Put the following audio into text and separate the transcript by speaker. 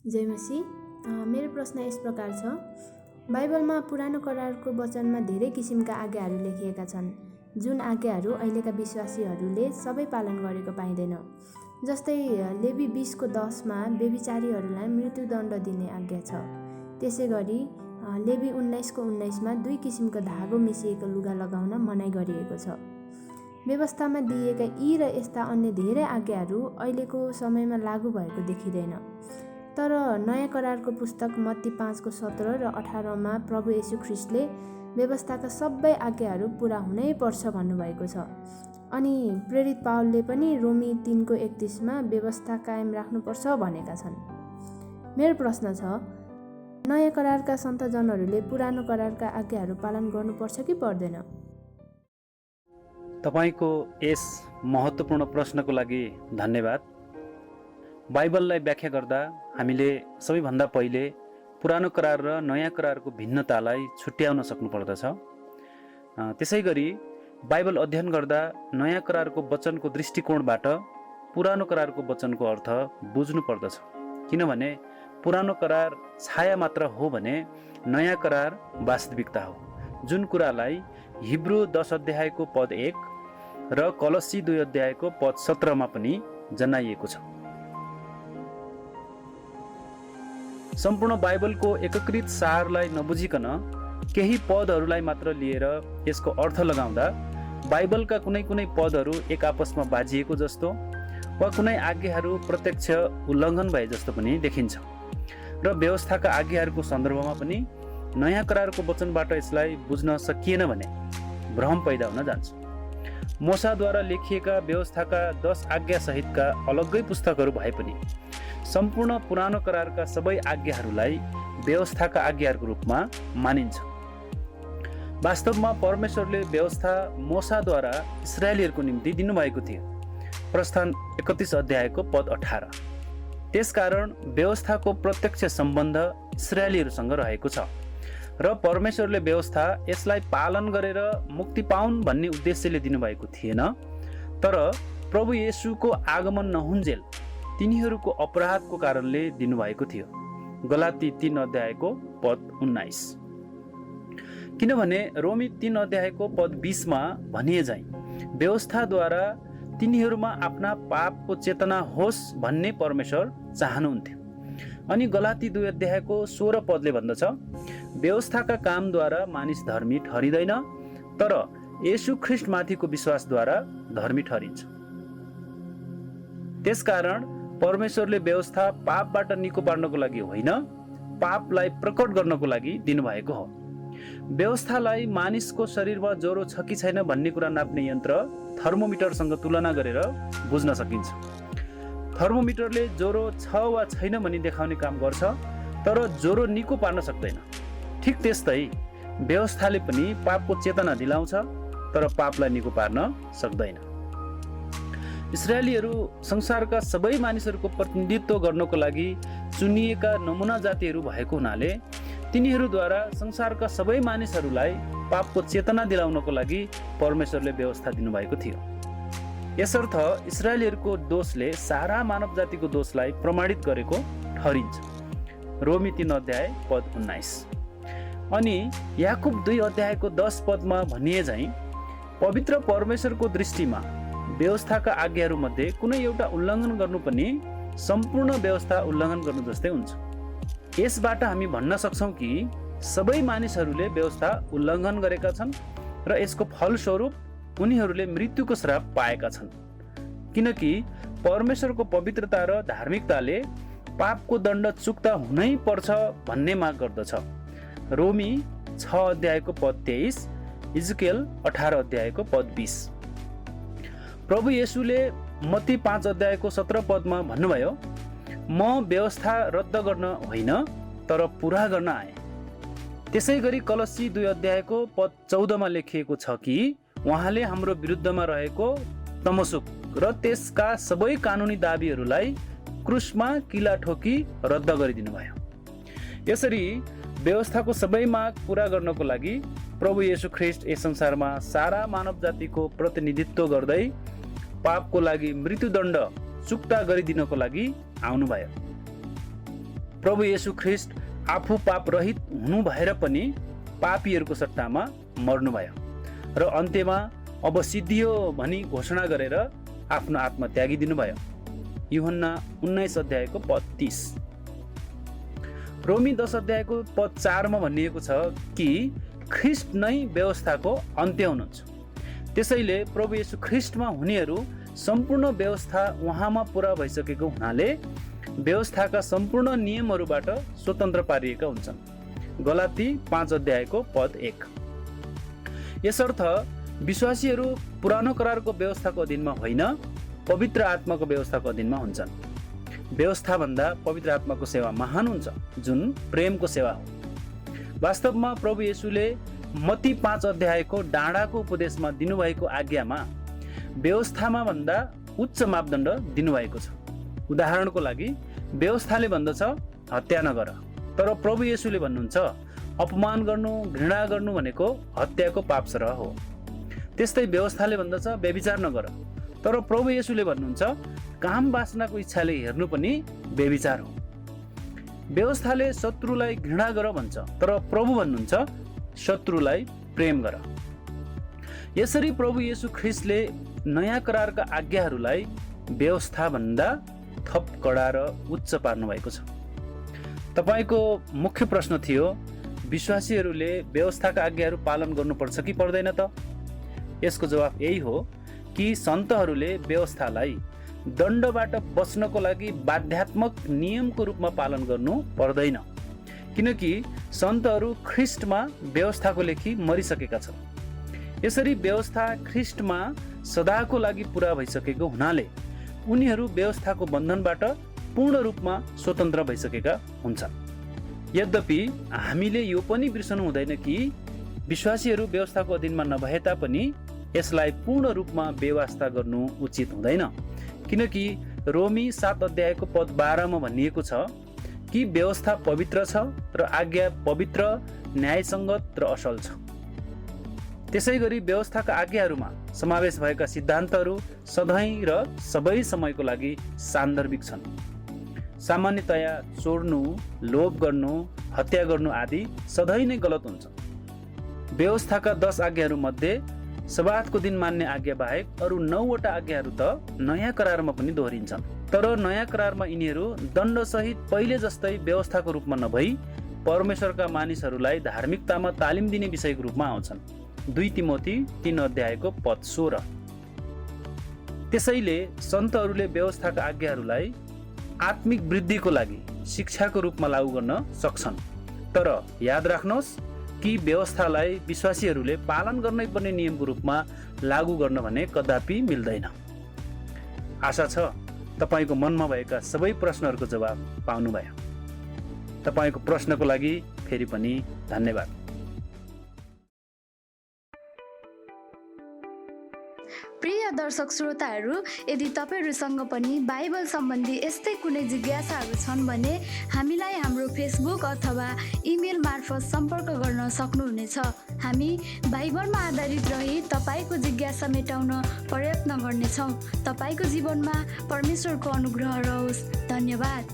Speaker 1: जय मसीह। मेरो प्रश्न यस प्रकार छ। बाइबलमा पुरानो करारको वचनमा धेरै किसिमका आज्ञाहरू लेखिएका छन्, जुन आज्ञाहरू अहिलेका विश्वासीहरूले सबै पालन गरेको पाइँदैन। जस्तै लेवी 20:10मा व्यभिचारीहरूलाई मृत्युदण्ड दिने आज्ञा छ। त्यसै गरी लेवी 19:19मा 2 किसिमको धागो मिसिएको लुगा लगाउन मनाइ गरिएको छ। व्यवस्थामा दिइएका यी र यस्ता अन्य धेरै आज्ञाहरू अहिलेको समयमा लागू भएको देखिँदैन। तर नयाँ करारको पुस्तक मत्ती 5:17 र 18मा प्रभु येशू ख्रिस्टले व्यवस्थाका सबै आज्ञाहरू पुरा हुनै पर्छ भन्नुभएको छ। अनि प्रेरित पावलले पनि रोमी 3:31मा व्यवस्था कायम राख्नुपर्छ भनेका छन्। मेरो प्रश्न छ, नयाँ करारका सन्तजनहरूले पुरानो करारका आज्ञाहरू पालन गर्नुपर्छ कि पर्दैन?
Speaker 2: तपाईको यस महत्त्वपूर्ण प्रश्नको लागि धन्यवाद। बाइबललाई व्याख्या गर्दा हामीले सबैभन्दा पहिले पुरानो करार र नयाँ करारको भिन्नतालाई छुट्याउन सक्नुपर्दछ। त्यसै गरी बाइबल अध्ययन गर्दा नयाँ करारको वचनको दृष्टिकोणबाट पुरानो करारको वचनको अर्थ बुझ्नु पर्दछ। किनभने पुरानो करार छाया मात्र हो भने नयाँ करार वास्तविकता हो, जुन कुरालाई हिब्रू 10 पद 1 र कलस्सी 2 पद 17मा पनि जनाइएको छ। सम्पूर्ण बाइबलको एकीकृत सारलाई नबुझिकन केही पदहरूलाई मात्र लिएर यसको अर्थ लगाउँदा बाइबलका कुनै कुनै पदहरू एक आपसमा बाजिएको जस्तो वा कुनै आज्ञाहरू प्रत्यक्ष उल्लङ्घन भए जस्तो पनि देखिन्छ र व्यवस्थाका आज्ञाहरूको सन्दर्भमा पनि नयाँ करारको वचनबाट यसलाई बुझ्न सकिएन भने भ्रम पैदा हुन जान्छ। मोसाद्वारा लेखिएका व्यवस्थाका 10 आज्ञा सहितका अलग्गै पुस्तकहरू भए पनि सम्पूर्ण पुरानो करारका सबै आज्ञाहरूलाई व्यवस्थाका आज्ञाहरूको रूपमा मानिन्छ। वास्तवमा परमेश्वरले व्यवस्था मोसाद्वारा इस्राएलीहरूको निम्ति दिनुभएको थियो। प्रस्थान 31 पद 18। त्यसकारण व्यवस्थाको प्रत्यक्ष सम्बन्ध इस्राएलीहरूसँग रहेको छ र परमेश्वरले व्यवस्था यसलाई पालन गरेर मुक्ति पाउन् भन्ने उद्देश्यले दिनुभएको थिएन, तर प्रभु येशूको आगमन नहुन्जेल तिनीहरूको अपराधको कारणले दिनुभएको थियो। गलाती 3 पद 19। किनभने रोमी 3 पद 20मा भनिए झैं व्यवस्थाद्वारा तिनीहरूमा आफ्ना पापको चेतना होस् भन्ने परमेश्वर चाहनुहुन्थ्यो। अनि गलाती 2 पदले भन्दछ, व्यवस्थाका कामद्वारा मानिस धर्मी ठहरिँदैन, तर येशू ख्रिस्ट माथिको विश्वासद्वारा धर्मी ठहरिन्छ। त्यसकारण परमेश्वरले व्यवस्था पापबाट निको पार्नको लागि होइन, पापलाई प्रकट गर्नको लागि दिनुभएको हो। व्यवस्थालाई मानिसको शरीरमा ज्वरो छ कि छैन भन्ने कुरा नाप्ने यन्त्र थर्मोमिटरसँग तुलना गरेर बुझ्न सकिन्छ। थर्मोमिटरले ज्वरो छ वा छैन भनी देखाउने काम गर्छ, तर ज्वरो निको पार्न सक्दैन। ठिक त्यस्तै व्यवस्थाले पनि पापको चेतना दिलाउँछ, तर पापलाई निको पार्न सक्दैन। इस्राएलीहरू संसारका सबै मानिसहरूको प्रतिनिधित्व गर्नको लागि चुनिएका नमुना जातिहरू भएको हुनाले तिनीहरूद्वारा संसारका सबै मानिसहरूलाई पापको चेतना दिलाउनको लागि परमेश्वरले व्यवस्था दिनुभएको थियो। यसर्थ इस्राएलीहरूको दोषले सारा मानव जातिको दोषलाई प्रमाणित गरेको ठहरिन्छ। रोमी 3 पद 19। अनि याकुब 2 10 पदमा भनिए झैं पवित्र परमेश्वरको दृष्टिमा व्यवस्थाका आज्ञाहरूमध्ये कुनै एउटा उल्लङ्घन गर्नु पनि सम्पूर्ण व्यवस्था उल्लङ्घन गर्नु जस्तै हुन्छ। यसबाट हामी भन्न सक्छौँ कि सबै मानिसहरूले व्यवस्था उल्लङ्घन गरेका छन् र यसको फलस्वरूप उनीहरूले मृत्युको श्राप पाएका छन्, किनकि परमेश्वरको पवित्रता र धार्मिकताले पापको दण्ड चुक्ता हुनै पर्छ भन्ने माग गर्दछ। रोमी 6 पद 23, इजकेल 18 पद 20। प्रभु येशूले मत्ती 5 17 पदमा भन्नुभयो, म व्यवस्था रद्द गर्न होइन तर पुरा गर्न आए। त्यसै गरी कलस्सी 2 पद 14मा लेखिएको छ कि उहाँले हाम्रो विरुद्धमा रहेको तमसुक र त्यसका सबै कानुनी दाबीहरूलाई क्रुसमा किला ठोकी रद्द गरिदिनु भयो। यसरी व्यवस्थाको सबै माग पूरा गर्नको लागि प्रभु येशू ख्रिस्ट यस संसारमा सारा मानव जातिको प्रतिनिधित्व गर्दै पापको लागि मृत्युदण्ड चुक्ता गरिदिनको लागि आउनुभयो। प्रभु येशू ख्रिस्ट आफू पाप रहित हुनु भएर पनि पापीहरूको सट्टामा मर्नुभयो र अन्त्यमा अब सिद्धियो भनी घोषणा गरेर आफ्नो आत्मा त्यागिदिनुभयो। यूहन्ना 19 अध्यायको पद 30। रोमी 10 अध्यायको पद 4 मा भनिएको छ कि ख्रिस्ट नै व्यवस्थाको अन्त्य हुनुहुन्छ। त्यसैले प्रभु येशू ख्रिस्टमा हुनेहरू सम्पूर्ण व्यवस्था उहाँमा पूरा भइसकेको हुनाले व्यवस्थाका सम्पूर्ण नियमहरूबाट स्वतन्त्र पारिएका हुन्छन्। गलाती 5 अध्यायको पद 1। यसर्थ विश्वासीहरू पुरानो करारको व्यवस्थाको अधीनमा होइन, पवित्र आत्माको व्यवस्थाको अधीनमा हुन्छन्। व्यवस्थाभन्दा पवित्र आत्माको सेवा महान हुन्छ, जुन प्रेमको सेवा हो। वास्तवमा प्रभु येशूले मत्ती 5 अध्यायको डाँडाको उपदेशमा दिनुभएको आज्ञामा व्यवस्थामा भन्दा उच्च मापदण्ड दिनुभएको छ। उदाहरणको लागि व्यवस्थाले भन्दछ हत्या नगर, तर प्रभु येशूले भन्नुहुन्छ अपमान गर्नु, घृणा गर्नु भनेको हत्याको पाप सरह हो। त्यस्तै व्यवस्थाले भन्दछ व्यभिचार नगर, तर प्रभु येशूले भन्नुहुन्छ काम वासनाको इच्छाले हेर्नु पनि व्यभिचार हो। व्यवस्थाले शत्रुलाई घृणा गर भन्छ, तर प्रभु भन्नुहुन्छ शत्रुलाई प्रेम गर। यसरी प्रभु येशू ख्रिस्टले नयाँ करारका आज्ञाहरूलाई व्यवस्था भन्दा थप कडा र उच्च पार्नु भएको छ। तपाईको मुख्य प्रश्न थियो विश्वासीहरूले व्यवस्थाका आज्ञाहरू पालन गर्नुपर्छ कि पर्दैन त? यसको जवाफ यही हो कि सन्तहरूले व्यवस्थालाई दण्डबाट बच्नको लागि बाध्यात्मक नियमको रूपमा पालन गर्नु पर्दैन, किनकि सन्तहरू ख्रिस्टमा व्यवस्थाको लेखी मरिसकेका छन्। यसरी व्यवस्था ख्रिस्टमा सदाको लागि पूरा भइसकेको हुनाले उनीहरू व्यवस्थाको बन्धनबाट पूर्ण रूपमा स्वतन्त्र भइसकेका हुन्छन्। यद्यपि हामीले यो पनि बिर्सनु हुँदैन कि विश्वासीहरू व्यवस्थाको अधीनमा नभए तापनि यसलाई पूर्ण रूपमा बेवास्ता गर्नु उचित हुँदैन, किनकि रोमी 7 अध्यायको पद 12 मा भनिएको छ कि व्यवस्था पवित्र छ र आज्ञा पवित्र, न्यायसङ्गत र असल छ। त्यसै गरी व्यवस्थाका आज्ञाहरूमा समावेश भएका सिद्धान्तहरू सधैँ र सबै समयको लागि सान्दर्भिक छन्। सामान्यतया चोर्नु, लोभ गर्नु, हत्या गर्नु आदि सधैँ नै गलत हुन्छ। व्यवस्थाका 10 आज्ञाहरू मध्ये सब्बातको दिन मान्ने आज्ञा बाहेक अरू 9 वटा आज्ञाहरू त नयाँ करारमा पनि दोहोरिन्छन्, तर नयाँ करारमा यिनीहरू दण्डसहित पहिले जस्तै व्यवस्थाको रूपमा नभई परमेश्वरका मानिसहरूलाई धार्मिकतामा तालिम दिने विषयको रूपमा आउँछन्। 2 तिमोथी 3 अध्यायको पद 16। त्यसैले सन्तहरूले व्यवस्थाका आज्ञाहरूलाई आत्मिक वृद्धिको लागि शिक्षाको रूपमा लागू गर्न सक्छन्, तर याद राख्नुहोस् कि व्यवस्थालाई विश्वासीहरूले पालन गर्नै पर्ने नियमको रूपमा लागू गर्न भने कदापि मिल्दैन। आशा छ तपाईको मनमा भएका सबै प्रश्नहरूको जवाब पाउनुभयो। तपाईको प्रश्नको लागि फेरि पनि धन्यवाद।
Speaker 3: प्रिय दर्शक श्रोताहरू, यदि तपाईहरूसँग पनि बाइबल सम्बन्धी यस्तै कुनै जिज्ञासाहरू छन् भने हामीलाई हाम्रो फेसबुक अथवा इमेल मार्फत सम्पर्क गर्न सक्नुहुनेछ। हामी बाइबलमा आधारित रही तपाईँको जिज्ञासा मेटाउन प्रयत्न गर्नेछौँ। तपाईँको जीवनमा परमेश्वरको अनुग्रह रहोस्। धन्यवाद।